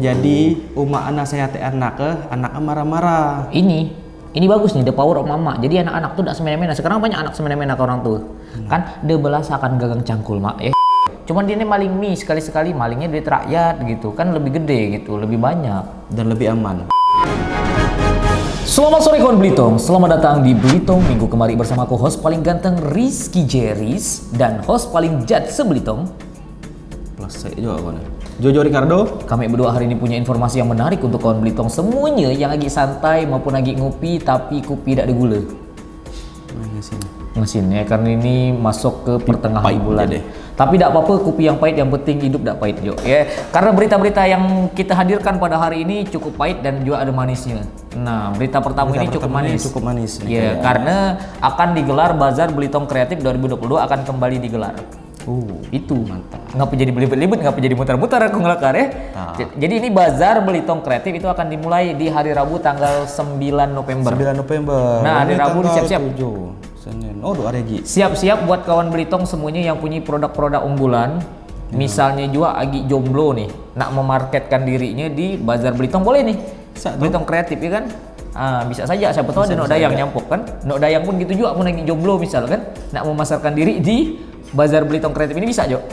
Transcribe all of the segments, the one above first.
Jadi umak nasihati anak marah-marah. Ini bagus nih, the power of mama. Jadi anak-anak tuh tidak semena-mena. Sekarang banyak anak semena-mena ke orang tua. Kan dia belas akan gagang cangkul mak ya. Cuman dia ini maling mie sekali-sekali, malingnya duit rakyat gitu. Kan lebih gede gitu, lebih banyak Dan lebih aman. Selamat sore kawan Belitung, selamat datang di Belitung minggu kemari bersama aku host paling ganteng Rizky Jeris dan host paling jad se-Belitung Plus saya juga kawan. Jojo Ricardo. Kami berdua hari ini punya informasi yang menarik untuk kawan Belitung semuanya yang lagi santai maupun lagi ngopi tapi kopi tidak ada gula. Mesin ya, karena ini masuk ke pertengahan bulan deh. Tapi tidak apa-apa, kopi yang pahit, yang penting hidup tidak pahit jo ya. Karena berita-berita yang kita hadirkan pada hari ini cukup pahit dan juga ada manisnya. Nah, berita pertama ini cukup manis. Cukup manis. Ya, karena akan digelar Bazar Belitung Kreatif 2022 akan kembali digelar. Itu mantap. Ngapa jadi belibet-libet, ngapa jadi mutar-mutar aku ngelakar ya. Jadi ini Bazar Belitung Kreatif itu akan dimulai di hari Rabu tanggal 9 November. 9 November. Nah, hari Rabu siap-siap. Senin. Oh, 2 hari lagi. Siap-siap buat kawan Belitung semuanya yang punya produk-produk unggulan. Misalnya juga Agi jomblo nih, nak memarketkan dirinya di Bazar Belitung boleh nih. Belitung Kreatif ya kan? Bisa saja, siapa tahu ada Nok Dayang nyampok kan. Nok Dayang pun gitu juga, mau Agi jomblo misal kan, nak memasarkan diri di Bazar Belitung Kreatif ini bisa Jo.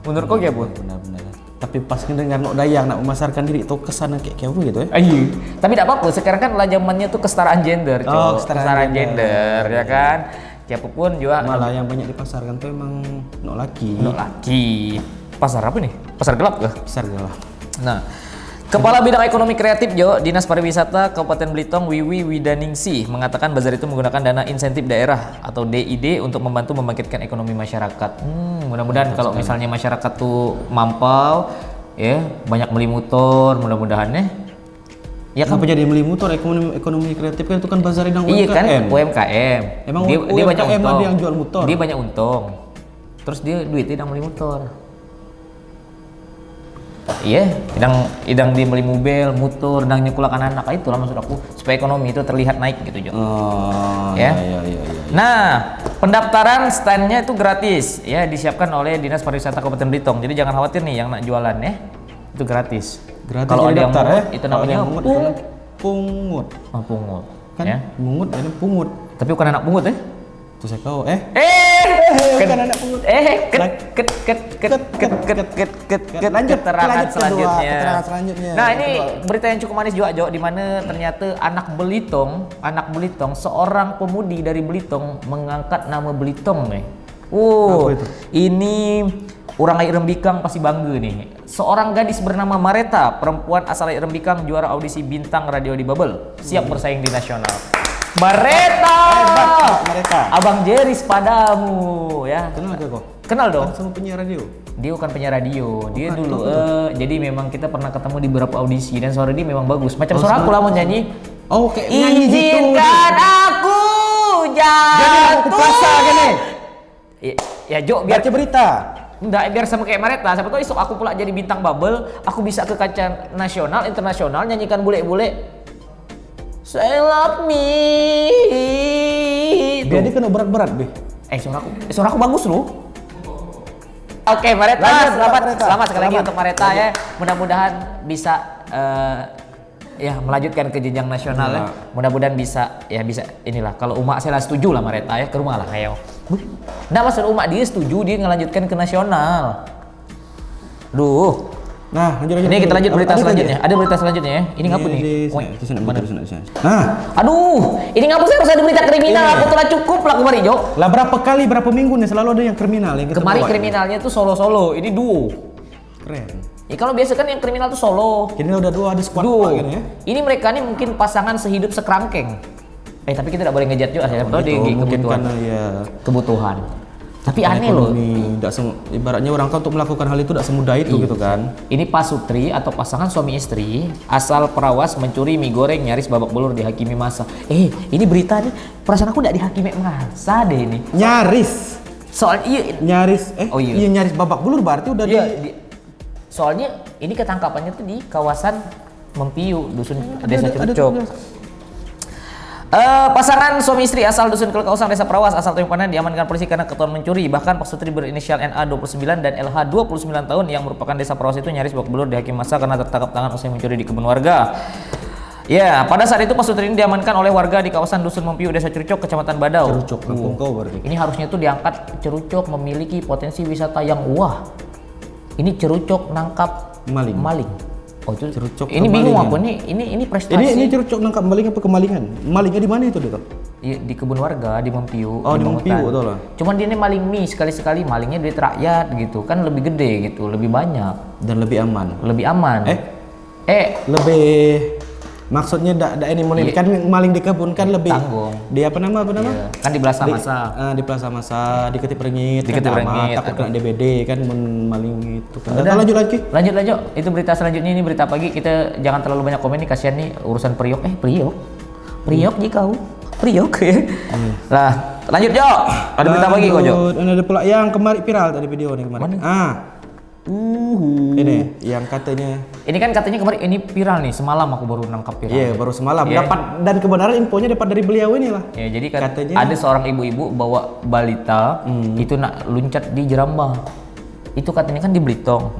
Menurut kau kayak apa? Benar-benar. Tapi pas dengar Nok Dayang nak memasarkan diri itu kesana kayak apa gitu ya? Iya. Tapi tidak apa-apa, sekarang kan lah zamannya tuh kesetaraan gender, Oh, kesetaraan gender ya kan. Siapapun juga. Malah yang banyak dipasarkan tuh emang Nok laki. Nok laki. Pasar apa nih? Pasar gelap kah? Pasar gelap. Nah, Kepala Bidang Ekonomi Kreatif Jo, Dinas Pariwisata Kabupaten Belitung Wiwi Widaningsih mengatakan bazar itu menggunakan dana insentif daerah atau DID untuk membantu membangkitkan ekonomi masyarakat. Mudah-mudahan kalau misalnya masyarakat tuh mampau, ya banyak beli motor, mudah-mudahan ya. Ya kan jadi beli motor, ekonomi kreatif kan itu kan bazar yang UMKM. Iya kan, UMKM. Emang dia banyak untung. Dia yang jual motor. Dia banyak untung. Terus dia duitnya beli motor. Iya, idang dia beli mobil, motor, dan nyekolakan anak, itulah maksud aku supaya ekonomi itu terlihat naik gitu Jo. Iya. Nah, pendaftaran standnya itu gratis ya, disiapkan oleh Dinas Pariwisata Kabupaten Belitung. Jadi jangan khawatir nih yang nak jualan ya, itu gratis. Kalau ada yang daftar ya, itu namanya pungut. Pungut. Kan Ya. pungut, ini pungut. Tapi bukan anak pungut ya? Tuh saya kau Bukan anak pungut. Lanjut keterangan selanjutnya. Nah, ini berita yang cukup manis juga Jo, di mana ternyata anak Belitung, seorang pemudi dari Belitung mengangkat nama Belitung nih. Ini orang Air Rembikang pasti bangga nih. Seorang gadis bernama Mareta, perempuan asal Air Rembikang, juara audisi bintang radio di Bubble, siap bersaing di nasional. Mareta, Abang Jeris padamu ya. Kenal gak kok? Kenal dong. Kan sama penyiar radio. Dia bukan penyiar radio, dia dulu jadi memang kita pernah ketemu di beberapa audisi dan suara dia memang bagus. Macam suara aku lah mau nyanyi. Oh, kayak nyanyi gitu. Izinkan aku jatuh. Jadi aku pasal gini. Ya Jo, biar baca berita. Enggak, biar sama kayak Mareta. Siapa tahu esok aku pula jadi bintang Bubble, aku bisa ke kancah nasional, internasional nyanyikan bule-bule. Say love me. Jadi kena berat-berat, Be. Suara aku bagus loh. Oke, Mareta, selamat sekali lagi untuk Mareta ya. Mudah-mudahan bisa ya melanjutkan ke jenjang nasional ya. Mudah-mudahan bisa inilah. Kalau umak saya lah setuju lah Mareta ya, ke rumah lah kayak. Nah, maksud umak dia setuju dia ngelanjutkan ke nasional. Nah, lanjut. Ini kita lanjut berita selanjutnya. Ada berita selanjutnya ya. Ini ngapa nih? Nah, aduh, ini ngapa saya harus ada berita kriminal? Aku telah cukup lah kemarin, Jo. Lah berapa minggu nih selalu ada yang kriminal yang kemarin kriminalnya tuh solo-solo, ini duo. Keren. Ya kalau biasa kan yang kriminal tuh solo. Ini udah duo, ada squad gitu ya. Ini mereka nih mungkin pasangan sehidup sekerangkeng. Tapi kita tidak boleh ngejat juga, saya tahu dia kebutuhan. Tapi aneh loh. Ibaratnya orang kan untuk melakukan hal itu tidak semudah itu gitu kan. Ini pasutri atau pasangan suami istri asal Perawas mencuri mie goreng nyaris babak belur dihakimi massa. Ini berita nih, perasaan aku tidak dihakimi massa deh ini. Nyaris. Nyaris. Iya nyaris babak belur berarti udah soalnya ini ketangkapannya tuh di kawasan Mempiu, dusun Desa Curcok. Pasangan suami istri asal dusun Kelekausang Desa Prawas asal Tanjung diamankan polisi karena ketahuan mencuri. Bahkan Pasutri berinisial NA 29 dan LH 29 tahun yang merupakan Desa Prawas itu nyaris babak belur dihakimi masa karena tertangkap tangan usai mencuri di kebun warga. Ya, pada saat itu Pasutri ini diamankan oleh warga di kawasan Dusun Mempiu, Desa Cerucuk, Kecamatan Badau. Cerucuk, kampung kau berarti. Ini harusnya tuh diangkat Cerucuk memiliki potensi wisata yang wah. Ini Cerucuk nangkap maling. Oh itu Cerucuk ini bingung kemalingan. apa nih? Ini prestasi. Ini Cerucuk nangkap maling apa kemalingan? Malingnya di mana itu dia? Iya, di kebun warga di Mempiu. Oh, di Mempiu Mangutan. betul lah. Cuman dia ini maling mie sekali-sekali malingnya duit rakyat gitu kan lebih gede gitu, lebih banyak, Dan lebih aman. lebih aman. Lebih maksudnya ini mulai kan maling di kebun kan lebih tanggung. Dia apa nama? Iya, kan di Plaza Masa. Di Plaza Masa, diketip rengit, Diketip kan rengit, takut kena DBD kan maling itu kan. Udah. Lanjut lagi. Lanjut. Itu berita selanjutnya, ini berita pagi. Kita jangan terlalu banyak komen nih, kasihan nih urusan Priok. Priok jika Priok ya. Lah, lanjut Jo. Ada berita pagi kok Jo. Ada pula yang kemarin viral tadi video nih kemarin. Ini yang katanya. Ini kan katanya kemarin ini viral nih, semalam aku baru nangkap viral. Iya, baru semalam. Iya. Dapat dan kebenaran infonya dapat dari beliau inilah. Ya, jadi kan Katanya- ada seorang ibu-ibu bawa balita itu nak luncat di Jerambah. Itu katanya kan di Belitung.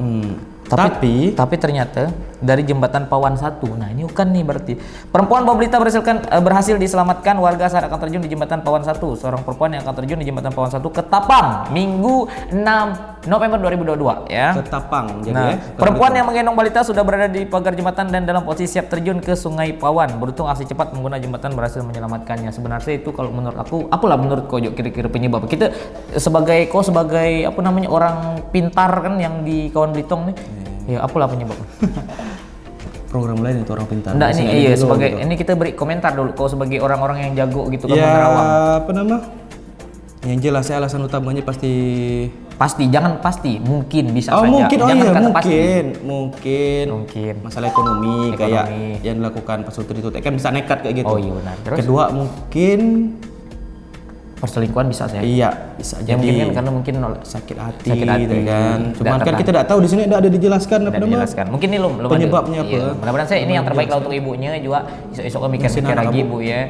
Tapi ternyata dari jembatan Pawan 1. Nah, ini bukan nih berarti. Perempuan bawa balita berhasil diselamatkan warga saat akan terjun di jembatan Pawan 1. Seorang perempuan yang akan terjun di jembatan Pawan 1 ke Tapang Minggu 6 November 2022 ya. Ketapang jadi Nah, ya. perempuan yang menggendong balita sudah berada di pagar jembatan dan dalam posisi siap terjun ke Sungai Pawan. Beruntung aksi cepat pengguna jembatan berhasil menyelamatkannya. Sebenarnya itu kalau menurut aku, apalah menurut kau kira-kira penyebab. Kita sebagai apa namanya orang pintar kan yang di kawan Belitung nih. Ya, apalah penyebab. Program lain itu orang pintar. Enggak Biasanya nih, iya gitu sebagai gitu. ini kita beri komentar dulu kau sebagai orang-orang yang jago gitu kan Ya, menerawang. apa nama? Yang jelas ya alasan utamanya pasti Jangan pasti, mungkin bisa Oh saja. mungkin, oh Jangan iya kata pasti. mungkin masalah ekonomi, kayak yang dilakukan Pasutri itu kan bisa nekat kayak gitu. Oh iya benar. Terus Kedua mungkin perselingkuhan bisa saya. iya bisa Ya, jadi mungkin kan karena mungkin sakit hati kan. Cuman kan kita tidak tahu di sini tidak ada dijelaskan apa Tidak nama dijelaskan. Mungkin ini belum penyebabnya ada. apa. Iya. Mudah-mudahan saya ini yang terbaik lah untuk ibunya juga. Esok-esok mikir-mikir lagi Bu ya.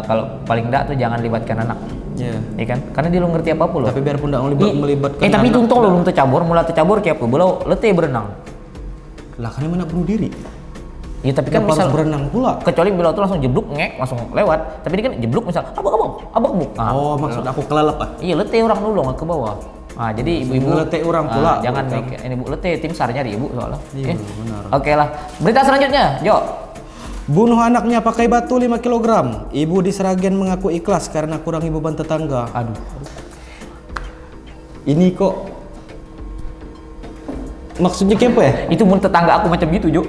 Kalau paling enggak tuh jangan libatkan anak. Iya. Iya kan? Karena dia belum ngerti apa-apa loh. Tapi biarpun tidak melibatkan tapi anak, untung lo belum tercabur, mulai tercabur kayak apa? Belau letih berenang. lah kan mana bunuh diri. Ya tapi kan Kenapa misal harus berenang pula. kecuali bila tuh langsung jeblok ngek langsung lewat. Tapi dia kan jeblok misal abang bu. Oh maksud aku kelelep ah. Iya letih orang dulu nggak ke bawah. Nah jadi ibu-ibu Letih orang pula. jangan mikir ini bu letih tim SAR nyari ibu soalnya. Iya, benar. Oke lah. Berita selanjutnya, Jo. Bunuh anaknya pakai batu 5 kg. Ibu di Seragen mengaku ikhlas karena kurangi beban tetangga. Aduh. Ini kok maksudnya kayak apa ya? Itu mun tetangga aku macam gitu, Jo.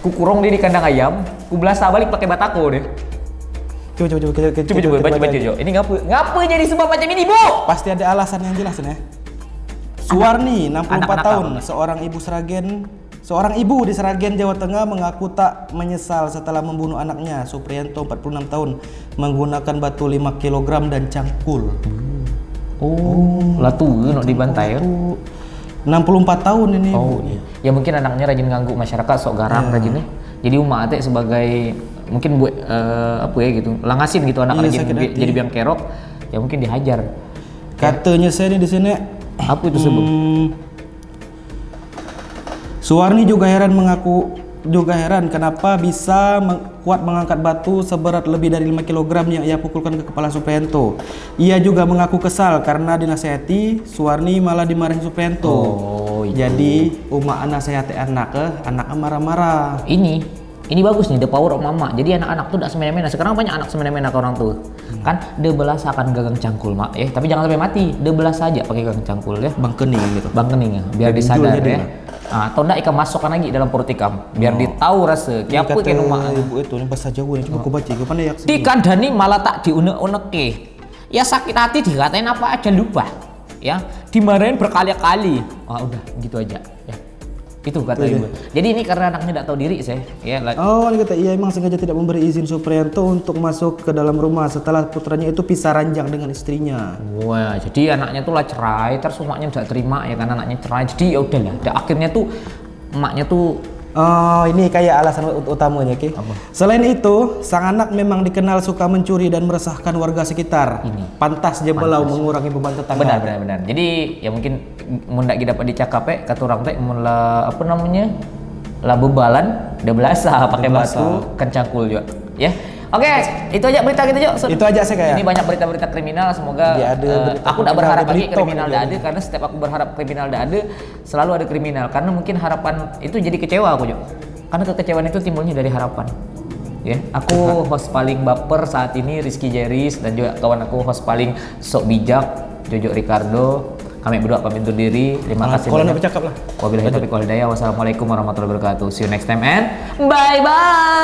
Ku kurung dia di kandang ayam, ku belasa balik pakai batako deh. Coba baca Jo. Ini ngapa jadi sebab macam ini, Bu? Pasti ada alasan yang jelas ya. Suwarni, 64 anak-anak tahun, kamu. seorang ibu di Seragen, Jawa Tengah mengaku tak menyesal setelah membunuh anaknya, Supriyanto 46 tahun, menggunakan batu 5 kg dan cangkul. Oh, lah tuh nak dibantai ya. 64 tahun ini. Oh, iya. Ya mungkin anaknya rajin ganggu masyarakat, sok garang rajinnya. Jadi umat ate sebagai mungkin buat apa ya gitu, langasin gitu anak rajin sakit hati. jadi biang kerok, ya mungkin dihajar. Katanya saya nih di sini Apa itu sebab? Suwarni juga heran kenapa bisa kuat mengangkat batu seberat lebih dari 5 kg yang ia pukulkan ke kepala Supriyanto. Ia juga mengaku kesal karena dinasehati, Suwarni malah dimarahin Supriyanto. Oh, iya. Jadi umak nasehati anaknya marah-marah. Ini bagus nih, the power of mama. Jadi anak-anak tuh tidak semena-mena. Sekarang banyak anak semena-mena ke orang tuh. Kan dia belas akan gagang cangkul mak, ya. Tapi jangan sampai mati. Dia belas saja pakai gagang cangkul ya. Bang kening gitu. Bang kening ya, biar Jadi disadar jualnya ya. dia. Atau enggak ikan masukkan lagi dalam perut ikam, biar dia tahu rasa. Ini Kiapu kata kan mak. ibu itu ini bahasa Jawa ini coba aku baca gue pandai Di kandani malah tak diunek-uneke. Ya sakit hati dikatain apa aja lupa. Ya, dimarahin berkali-kali. Ah udah gitu aja ya. Itu kata ibu. Jadi ini karena anaknya tidak tahu diri saya. Ya, Oh, ini kata ia emang sengaja tidak memberi izin Supriyanto untuk masuk ke dalam rumah setelah putranya itu pisah ranjang dengan istrinya. wah, jadi anaknya tuh lah cerai, terus emaknya tidak terima ya kan anaknya cerai. Jadi ya udahlah. Dan akhirnya tuh emaknya tuh Ini kayak alasan utamanya, oke? Selain itu, sang anak memang dikenal suka mencuri dan meresahkan warga sekitar. Pantas je belau mengurangi beban tetangga. Benar. Jadi ya mungkin mun dak dapat dicakap kata orang teh mun lah apa namanya? Lah bebalan udah belasa pakai batu kencangkul juga. Ya. Oke, itu aja berita kita Jo. Itu aja sih kayak. Ini banyak berita-berita kriminal, semoga Ya, ada aku tidak berharap lagi berita kriminal tidak ada, karena setiap aku berharap kriminal tidak ada, selalu ada kriminal. Karena mungkin harapan itu jadi kecewa aku Jo. Karena kekecewaan itu timbulnya dari harapan. Ya, aku host paling baper saat ini Rizky Jeris, dan juga kawan aku host paling sok bijak Jojo Ricardo. Kami berdua pamit undur diri. Terima kasih banyak. Bercakap lah. Wabillahi taufiq wal hidayah. Wassalamualaikum warahmatullahi wabarakatuh. See you next time and bye bye.